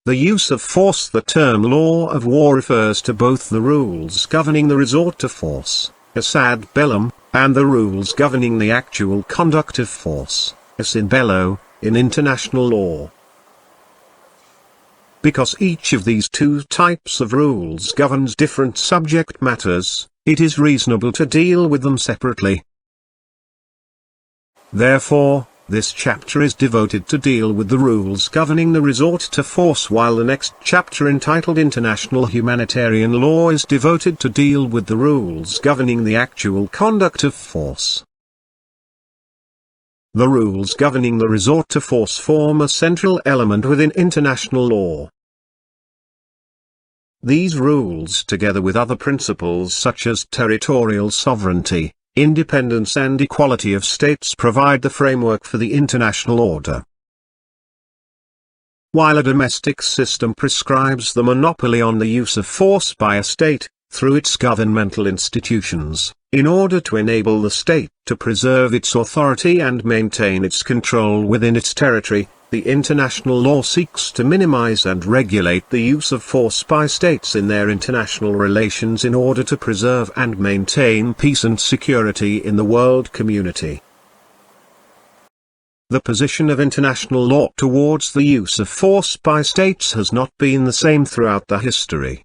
The use of force. The term law of war refers to both the rules governing the resort to force, as ad bellum, and the rules governing the actual conduct of force, as in bello, in international law. Because each of these two types of rules governs different subject matters, it is reasonable to deal with them separately. Therefore, this chapter is devoted to deal with the rules governing the resort to force, while the next chapter, entitled International Humanitarian Law, is devoted to deal with the rules governing the actual conduct of force. The rules governing the resort to force form a central element within international law. These rules, together with other principles such as territorial sovereignty, independence and equality of states, provide the framework for the international order. While a domestic system prescribes the monopoly on the use of force by a state, through its governmental institutions, in order to enable the state to preserve its authority and maintain its control within its territory, the international law seeks to minimize and regulate the use of force by states in their international relations in order to preserve and maintain peace and security in the world community. The position of international law towards the use of force by states has not been the same throughout the history.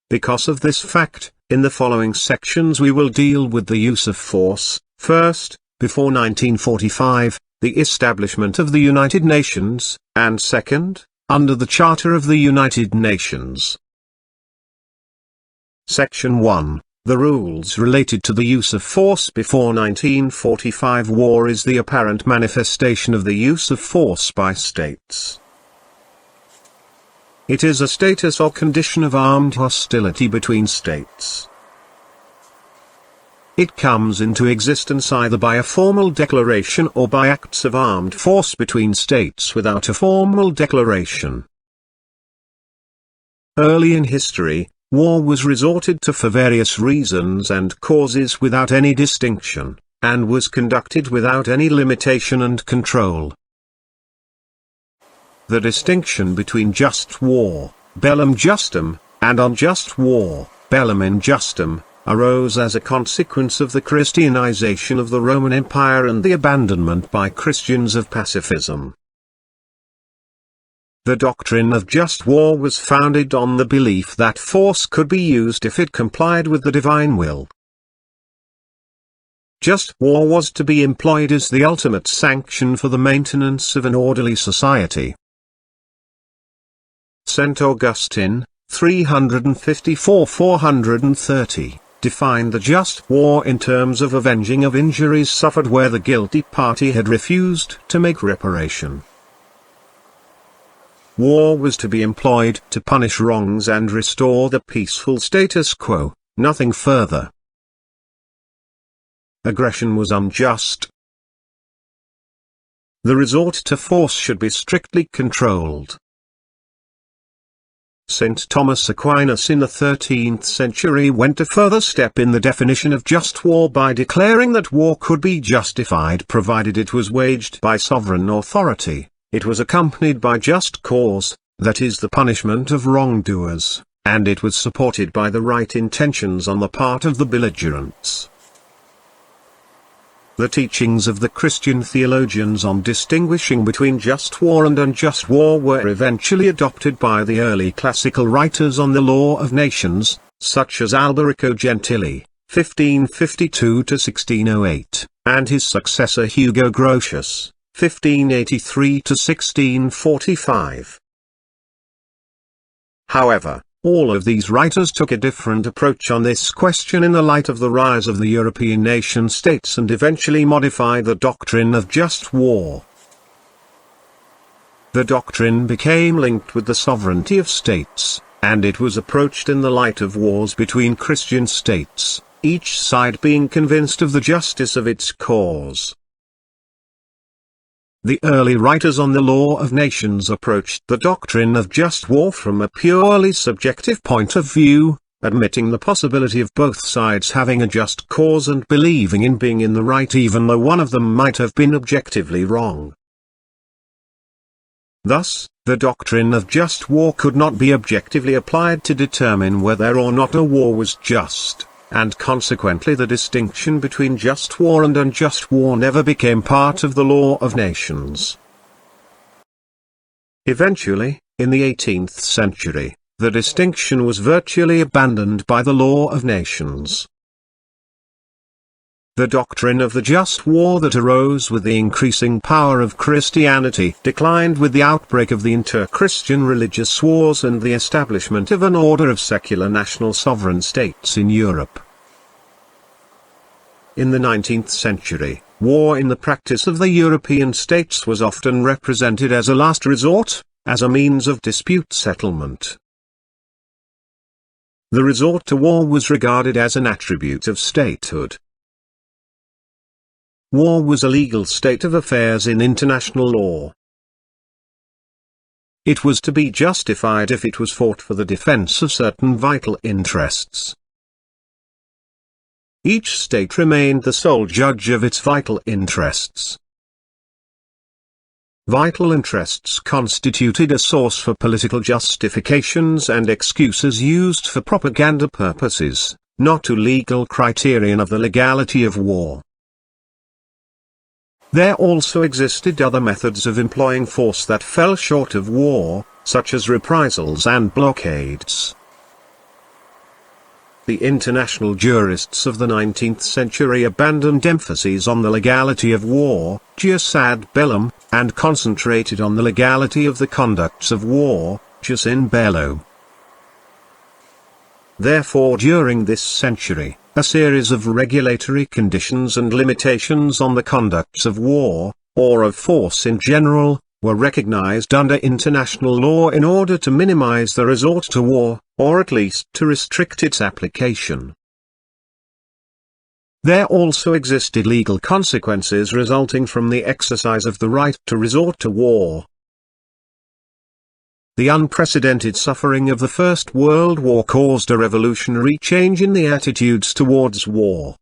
Because of this fact, in the following sections we will deal with the use of force. First, before 1945, the establishment of the United Nations, and second, under the Charter of the United Nations. Section 1. The rules related to the use of force before 1945. War is the apparent manifestation of the use of force by states. It is a status or condition of armed hostility between states. It comes into existence either by a formal declaration or by acts of armed force between states without a formal declaration. Early in history, war was resorted to for various reasons and causes without any distinction, and was conducted without any limitation and control. The distinction between just war, bellum justum, and unjust war, bellum injustum, arose as a consequence of the Christianization of the Roman Empire and the abandonment by Christians of pacifism. The doctrine of just war was founded on the belief that force could be used if it complied with the divine will. Just war was to be employed as the ultimate sanction for the maintenance of an orderly society. St. Augustine, 354-430. Defined the just war in terms of avenging of injuries suffered where the guilty party had refused to make reparation. War was to be employed to punish wrongs and restore the peaceful status quo, nothing further. Aggression was unjust. The resort to force should be strictly controlled. St. Thomas Aquinas in the 13th century went a further step in the definition of just war by declaring that war could be justified provided it was waged by sovereign authority, it was accompanied by just cause, that is the punishment of wrongdoers, and it was supported by the right intentions on the part of the belligerents. The teachings of the Christian theologians on distinguishing between just war and unjust war were eventually adopted by the early classical writers on the law of nations, such as Alberico Gentili, 1552–1608, and his successor Hugo Grotius, 1583–1645. However, all of these writers took a different approach on this question in the light of the rise of the European nation-states and eventually modified the doctrine of just war. The doctrine became linked with the sovereignty of states, and it was approached in the light of wars between Christian states, each side being convinced of the justice of its cause. The early writers on the law of nations approached the doctrine of just war from a purely subjective point of view, admitting the possibility of both sides having a just cause and believing in being in the right even though one of them might have been objectively wrong. Thus, the doctrine of just war could not be objectively applied to determine whether or not a war was just, and consequently the distinction between just war and unjust war never became part of the law of nations. Eventually, in the 18th century, the distinction was virtually abandoned by the law of nations. The doctrine of the just war that arose with the increasing power of Christianity declined with the outbreak of the inter-Christian religious wars and the establishment of an order of secular national sovereign states in Europe. In the 19th century, war in the practice of the European states was often represented as a last resort, as a means of dispute settlement. The resort to war was regarded as an attribute of statehood. War was a legal state of affairs in international law. It was to be justified if it was fought for the defense of certain vital interests. Each state remained the sole judge of its vital interests. Vital interests constituted a source for political justifications and excuses used for propaganda purposes, not a legal criterion of the legality of war. There also existed other methods of employing force that fell short of war, such as reprisals and blockades. The international jurists of the 19th century abandoned emphases on the legality of war, jus ad bellum, and concentrated on the legality of the conducts of war, jus in bello. Therefore, during this century, a series of regulatory conditions and limitations on the conducts of war, or of force in general, were recognized under international law in order to minimize the resort to war, or at least to restrict its application. There also existed legal consequences resulting from the exercise of the right to resort to war. The unprecedented suffering of the First World War caused a revolutionary change in the attitudes towards war.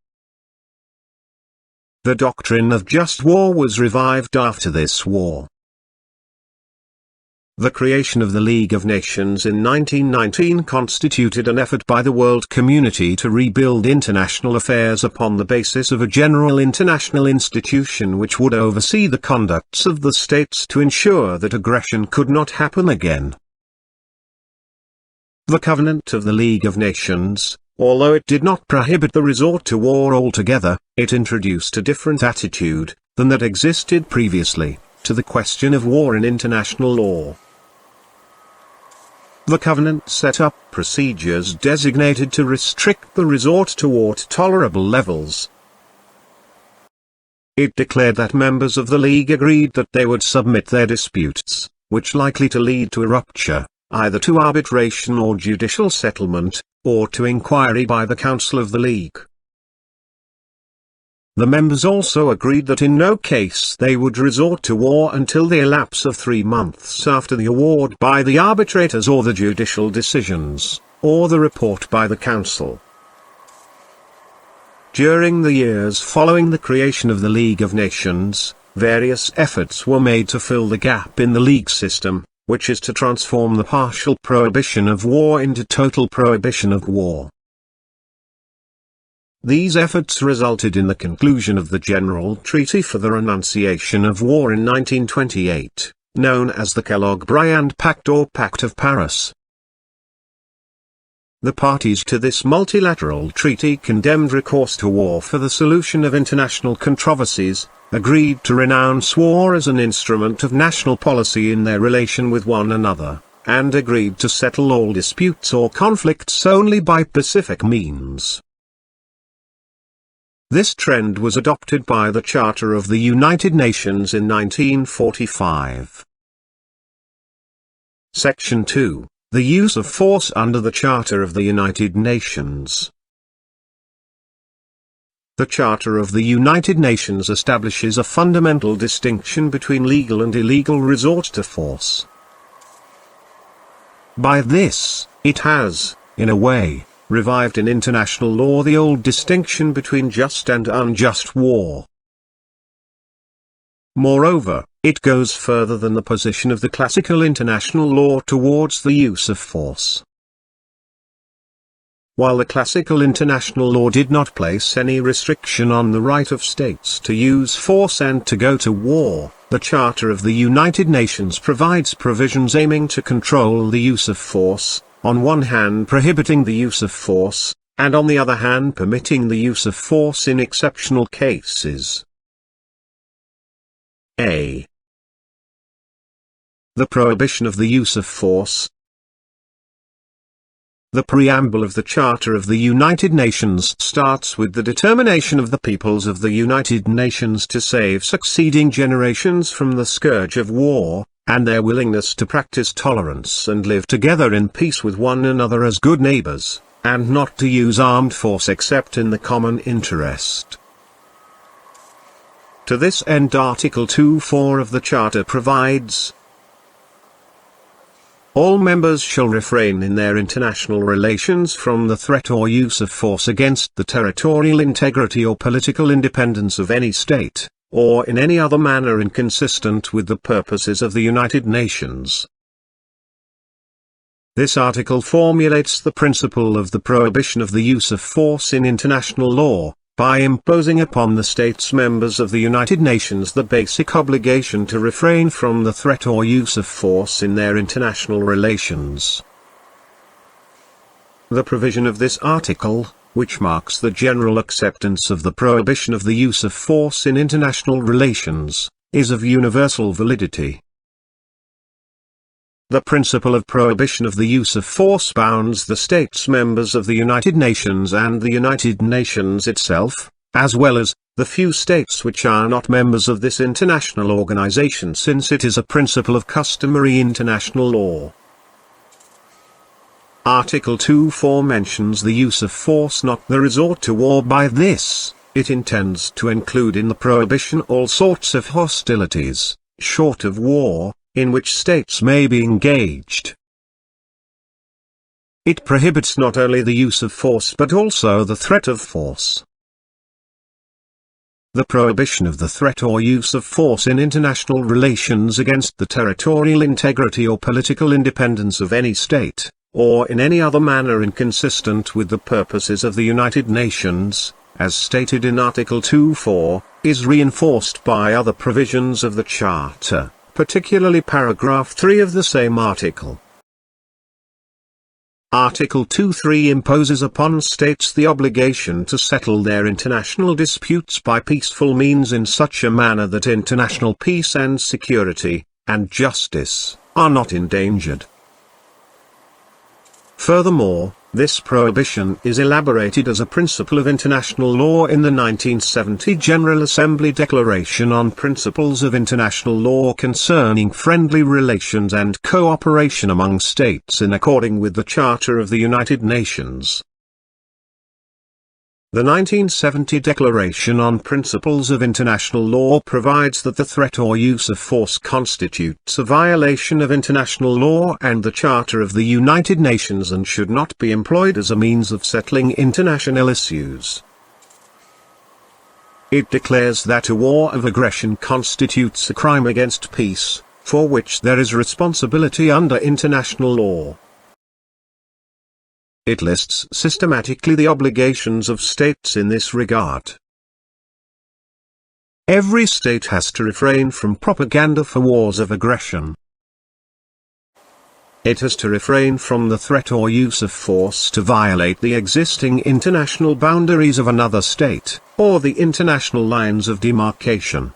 The doctrine of just war was revived after this war. The creation of the League of Nations in 1919 constituted an effort by the world community to rebuild international affairs upon the basis of a general international institution which would oversee the conducts of the states to ensure that aggression could not happen again. The Covenant of the League of Nations, although it did not prohibit the resort to war altogether, it introduced a different attitude than that existed previously to the question of war in international law. The Covenant set up procedures designated to restrict the resort to war to tolerable levels. It declared that members of the League agreed that they would submit their disputes, which likely to lead to a rupture, either to arbitration or judicial settlement, or to inquiry by the Council of the League. The members also agreed that in no case they would resort to war until the elapse of 3 months after the award by the arbitrators or the judicial decisions, or the report by the Council. During the years following the creation of the League of Nations, various efforts were made to fill the gap in the League system, which is to transform the partial prohibition of war into total prohibition of war. These efforts resulted in the conclusion of the General Treaty for the Renunciation of War in 1928, known as the Kellogg-Briand Pact or Pact of Paris. The parties to this multilateral treaty condemned recourse to war for the solution of international controversies, agreed to renounce war as an instrument of national policy in their relation with one another, and agreed to settle all disputes or conflicts only by pacific means. This trend was adopted by the Charter of the United Nations in 1945. Section 2. The use of force under the Charter of the United Nations. The Charter of the United Nations establishes a fundamental distinction between legal and illegal resort to force. By this, it has, in a way, revived in international law the old distinction between just and unjust war. Moreover, it goes further than the position of the classical international law towards the use of force. While the classical international law did not place any restriction on the right of states to use force and to go to war, the Charter of the United Nations provides provisions aiming to control the use of force, on one hand prohibiting the use of force, and on the other hand permitting the use of force in exceptional cases. A. The prohibition of the use of force. The preamble of the Charter of the United Nations starts with the determination of the peoples of the United Nations to save succeeding generations from the scourge of war, and their willingness to practice tolerance and live together in peace with one another as good neighbors, and not to use armed force except in the common interest. To this end Article 2.4 of the Charter provides, all members shall refrain in their international relations from the threat or use of force against the territorial integrity or political independence of any state, or in any other manner inconsistent with the purposes of the United Nations. This article formulates the principle of the prohibition of the use of force in international law, by imposing upon the states members of the United Nations the basic obligation to refrain from the threat or use of force in their international relations. The provision of this article, which marks the general acceptance of the prohibition of the use of force in international relations, is of universal validity. The principle of prohibition of the use of force bounds the states members of the United Nations and the United Nations itself, as well as the few states which are not members of this international organization, since it is a principle of customary international law. Article 2.4 mentions the use of force, not the resort to war. By this, it intends to include in the prohibition all sorts of hostilities, short of war, in which states may be engaged. It prohibits not only the use of force but also the threat of force. The prohibition of the threat or use of force in international relations against the territorial integrity or political independence of any state, or in any other manner inconsistent with the purposes of the United Nations, as stated in Article 2.4, is reinforced by other provisions of the Charter, particularly paragraph 3 of the same article. Article 2.3 imposes upon states the obligation to settle their international disputes by peaceful means in such a manner that international peace and security, and justice, are not endangered. Furthermore, this prohibition is elaborated as a principle of international law in the 1970 General Assembly Declaration on Principles of International Law concerning friendly relations and cooperation among states in according with the Charter of the United Nations. The 1970 Declaration on Principles of International Law provides that the threat or use of force constitutes a violation of international law and the Charter of the United Nations and should not be employed as a means of settling international issues. It declares that a war of aggression constitutes a crime against peace, for which there is responsibility under international law. It lists systematically the obligations of states in this regard. Every state has to refrain from propaganda for wars of aggression. It has to refrain from the threat or use of force to violate the existing international boundaries of another state, or the international lines of demarcation.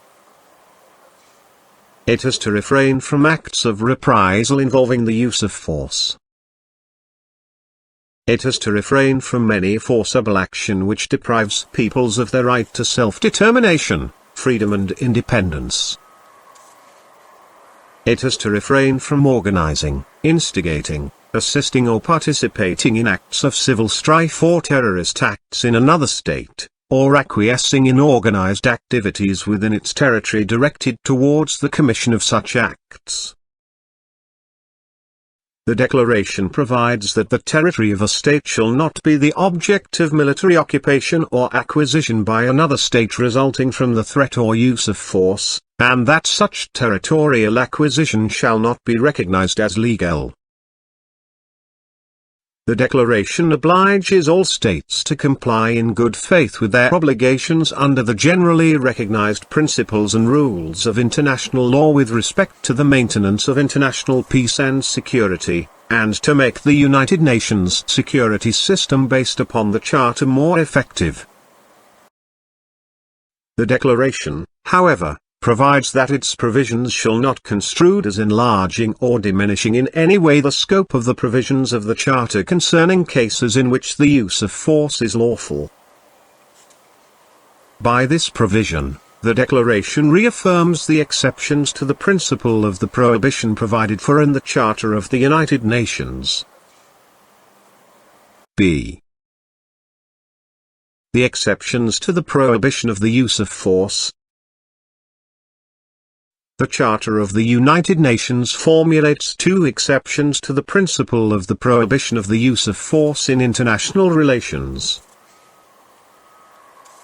It has to refrain from acts of reprisal involving the use of force. It has to refrain from any forcible action which deprives peoples of their right to self-determination, freedom and independence. It has to refrain from organizing, instigating, assisting or participating in acts of civil strife or terrorist acts in another state, or acquiescing in organized activities within its territory directed towards the commission of such acts. The Declaration provides that the territory of a state shall not be the object of military occupation or acquisition by another state resulting from the threat or use of force, and that such territorial acquisition shall not be recognized as legal. The Declaration obliges all states to comply in good faith with their obligations under the generally recognized principles and rules of international law with respect to the maintenance of international peace and security, and to make the United Nations security system based upon the Charter more effective. The Declaration, however, provides that its provisions shall not construed as enlarging or diminishing in any way the scope of the provisions of the Charter concerning cases in which the use of force is lawful. By this provision, the Declaration reaffirms the exceptions to the principle of the prohibition provided for in the Charter of the United Nations. B. The exceptions to the prohibition of the use of force. The Charter of the United Nations formulates two exceptions to the principle of the prohibition of the use of force in international relations.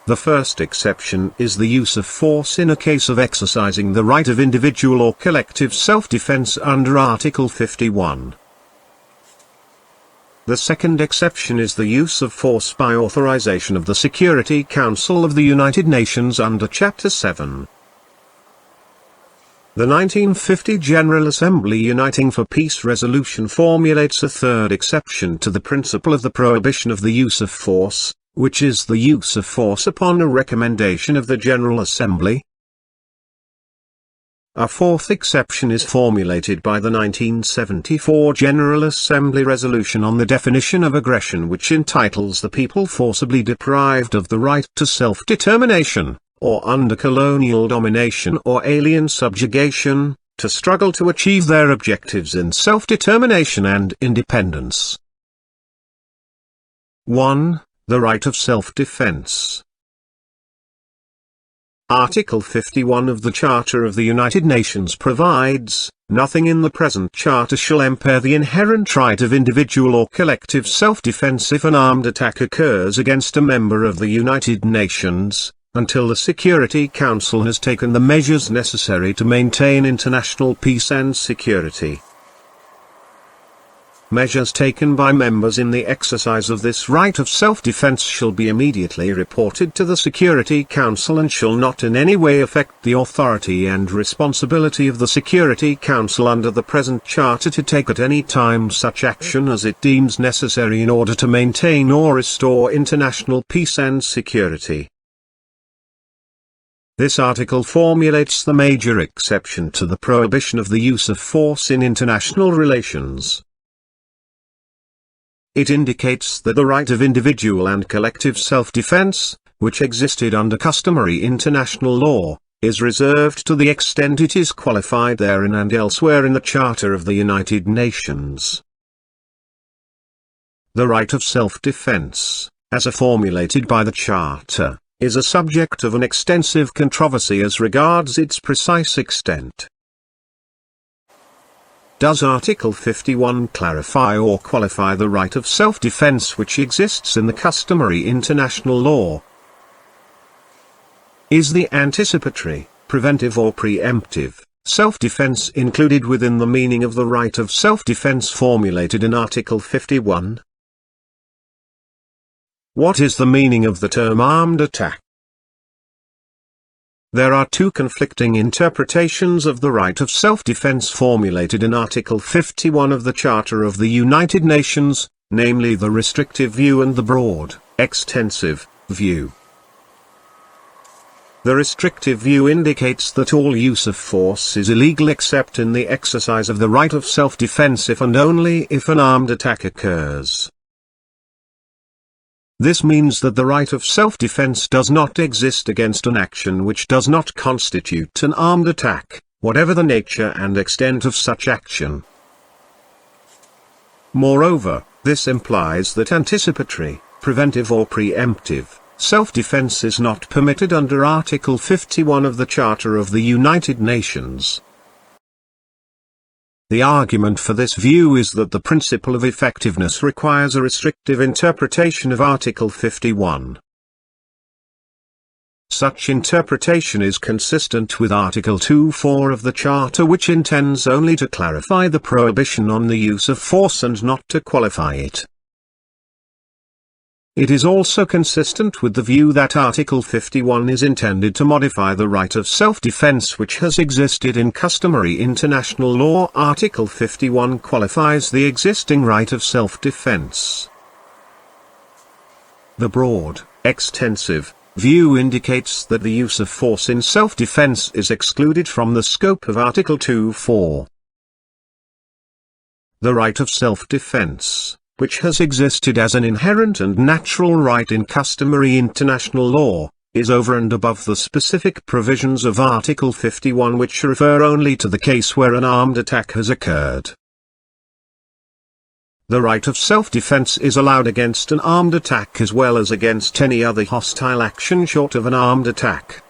The first exception is the use of force in a case of exercising the right of individual or collective self-defense under Article 51. The second exception is the use of force by authorization of the Security Council of the United Nations under Chapter 7. The 1950 General Assembly Uniting for Peace resolution formulates a third exception to the principle of the prohibition of the use of force, which is the use of force upon a recommendation of the General Assembly. A fourth exception is formulated by the 1974 General Assembly resolution on the definition of aggression, which entitles the people forcibly deprived of the right to self-determination, or under colonial domination or alien subjugation, to struggle to achieve their objectives in self-determination and independence. 1. The right of self-defense. Article 51 of the Charter of the United Nations provides, "Nothing in the present Charter shall impair the inherent right of individual or collective self-defense if an armed attack occurs against a member of the United Nations, until the Security Council has taken the measures necessary to maintain international peace and security." Measures taken by members in the exercise of this right of self-defense shall be immediately reported to the Security Council and shall not in any way affect the authority and responsibility of the Security Council under the present Charter to take at any time such action as it deems necessary in order to maintain or restore international peace and security. This article formulates the major exception to the prohibition of the use of force in international relations. It indicates that the right of individual and collective self-defense, which existed under customary international law, is reserved to the extent it is qualified therein and elsewhere in the Charter of the United Nations. The right of self-defense, as formulated by the Charter, is a subject of an extensive controversy as regards its precise extent. Does Article 51 clarify or qualify the right of self-defense which exists in the customary international law? Is the anticipatory, preventive or preemptive, self-defense included within the meaning of the right of self-defense formulated in Article 51? What is the meaning of the term armed attack? There are two conflicting interpretations of the right of self-defense formulated in Article 51 of the Charter of the United Nations, namely the restrictive view and the broad, extensive view. The restrictive view indicates that all use of force is illegal except in the exercise of the right of self-defense if and only if an armed attack occurs. This means that the right of self-defense does not exist against an action which does not constitute an armed attack, whatever the nature and extent of such action. Moreover, this implies that anticipatory, preventive or preemptive, self-defense is not permitted under Article 51 of the Charter of the United Nations. The argument for this view is that the principle of effectiveness requires a restrictive interpretation of Article 51. Such interpretation is consistent with Article 2(4) of the Charter, which intends only to clarify the prohibition on the use of force and not to qualify it. It is also consistent with the view that Article 51 is intended to modify the right of self-defense which has existed in customary international law. Article 51 qualifies the existing right of self-defense. The broad, extensive view indicates that the use of force in self-defense is excluded from the scope of Article 2(4). The right of self-defense, which has existed as an inherent and natural right in customary international law, is over and above the specific provisions of Article 51 which refer only to the case where an armed attack has occurred. The right of self-defense is allowed against an armed attack as well as against any other hostile action short of an armed attack.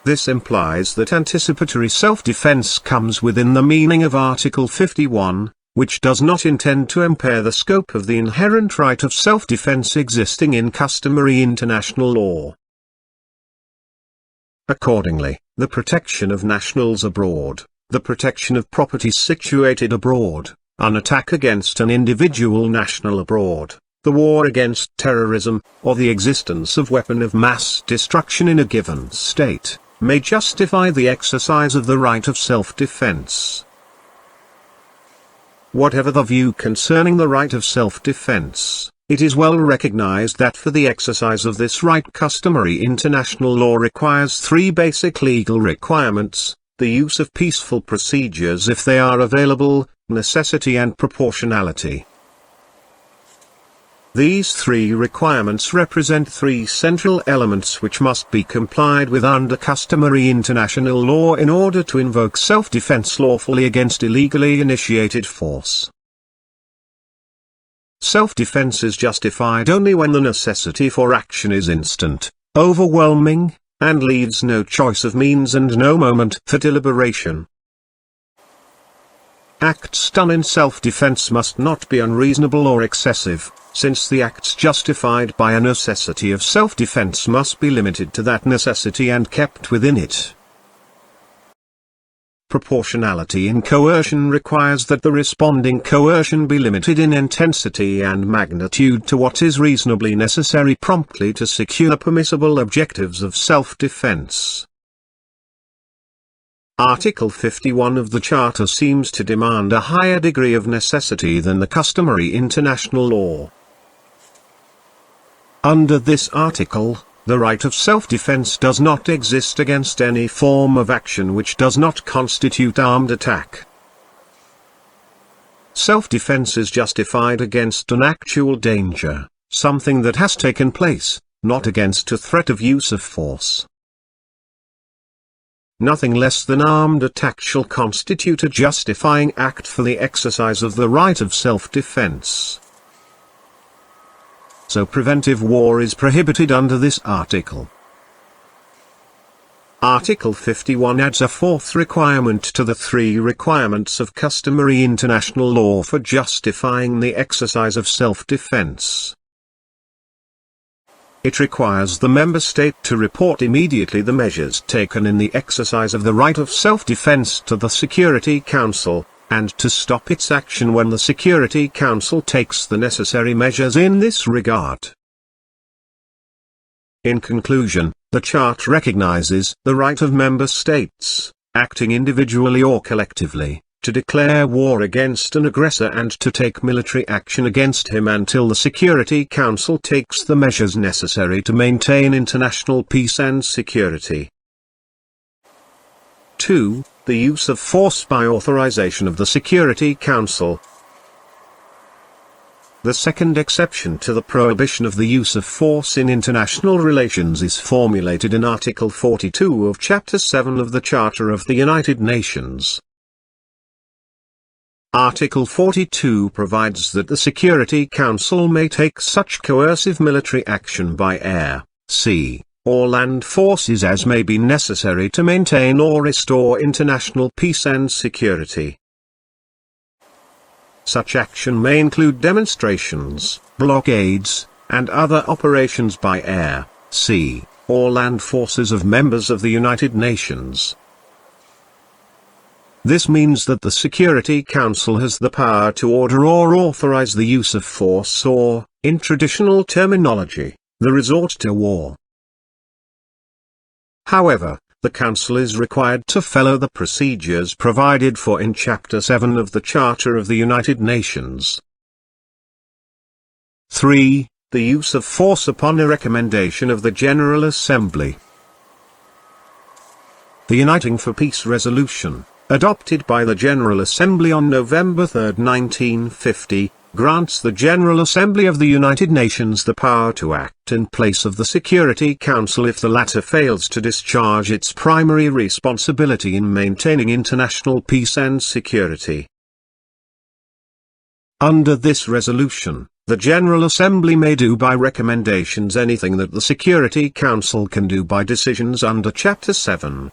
This implies that anticipatory self-defense comes within the meaning of Article 51, which does not intend to impair the scope of the inherent right of self-defense existing in customary international law. Accordingly, the protection of nationals abroad, the protection of property situated abroad, an attack against an individual national abroad, the war against terrorism, or the existence of weapon of mass destruction in a given state, may justify the exercise of the right of self-defense. Whatever the view concerning the right of self-defense, it is well recognized that for the exercise of this right customary international law requires three basic legal requirements: the use of peaceful procedures if they are available, necessity and proportionality. These three requirements represent three central elements which must be complied with under customary international law in order to invoke self-defense lawfully against illegally initiated force. Self-defense is justified only when the necessity for action is instant, overwhelming, and leaves no choice of means and no moment for deliberation. Acts done in self-defense must not be unreasonable or excessive, since the acts justified by a necessity of self-defense must be limited to that necessity and kept within it. Proportionality in coercion requires that the responding coercion be limited in intensity and magnitude to what is reasonably necessary promptly to secure permissible objectives of self-defense. Article 51 of the Charter seems to demand a higher degree of necessity than the customary international law. Under this article, the right of self-defense does not exist against any form of action which does not constitute armed attack. Self-defense is justified against an actual danger, something that has taken place, not against a threat of use of force. Nothing less than armed attack shall constitute a justifying act for the exercise of the right of self-defense. So preventive war is prohibited under this article. Article 51 adds a fourth requirement to the three requirements of customary international law for justifying the exercise of self-defense. It requires the member state to report immediately the measures taken in the exercise of the right of self-defense to the Security Council, and to stop its action when the Security Council takes the necessary measures in this regard. In conclusion, the Charter recognizes the right of member states, acting individually or collectively, to declare war against an aggressor and to take military action against him until the Security Council takes the measures necessary to maintain international peace and security. 2. The use of force by authorization of the Security Council. The second exception to the prohibition of the use of force in international relations is formulated in Article 42 of Chapter 7 of the Charter of the United Nations. Article 42 provides that the Security Council may take such coercive military action by air, sea, or land forces as may be necessary to maintain or restore international peace and security. Such action may include demonstrations, blockades, and other operations by air, sea, or land forces of members of the United Nations. This means that the Security Council has the power to order or authorize the use of force or, in traditional terminology, the resort to war. However, the Council is required to follow the procedures provided for in Chapter 7 of the Charter of the United Nations. 3. The use of force upon a recommendation of the General Assembly. The Uniting for Peace Resolution, adopted by the General Assembly on November 3, 1950, grants the General Assembly of the United Nations the power to act in place of the Security Council if the latter fails to discharge its primary responsibility in maintaining international peace and security. Under this resolution, the General Assembly may do by recommendations anything that the Security Council can do by decisions under Chapter 7.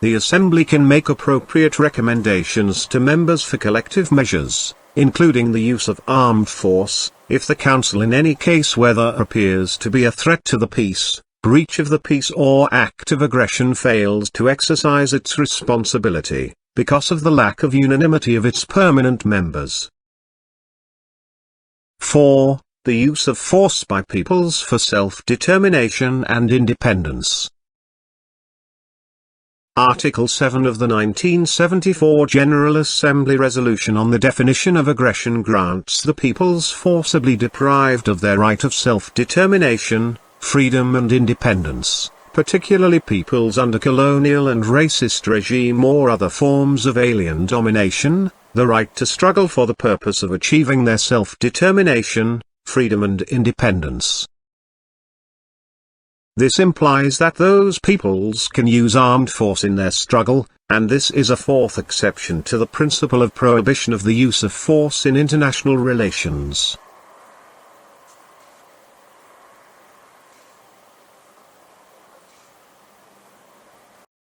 The Assembly can make appropriate recommendations to members for collective measures, including the use of armed force, if the Council in any case where there appears to be a threat to the peace, breach of the peace or act of aggression fails to exercise its responsibility, because of the lack of unanimity of its permanent members. 4. The use of force by peoples for self-determination and independence. Article 7 of the 1974 General Assembly Resolution on the definition of aggression grants the peoples forcibly deprived of their right of self-determination, freedom and independence, particularly peoples under colonial and racist regime or other forms of alien domination, the right to struggle for the purpose of achieving their self-determination, freedom and independence. This implies that those peoples can use armed force in their struggle, and this is a fourth exception to the principle of prohibition of the use of force in international relations.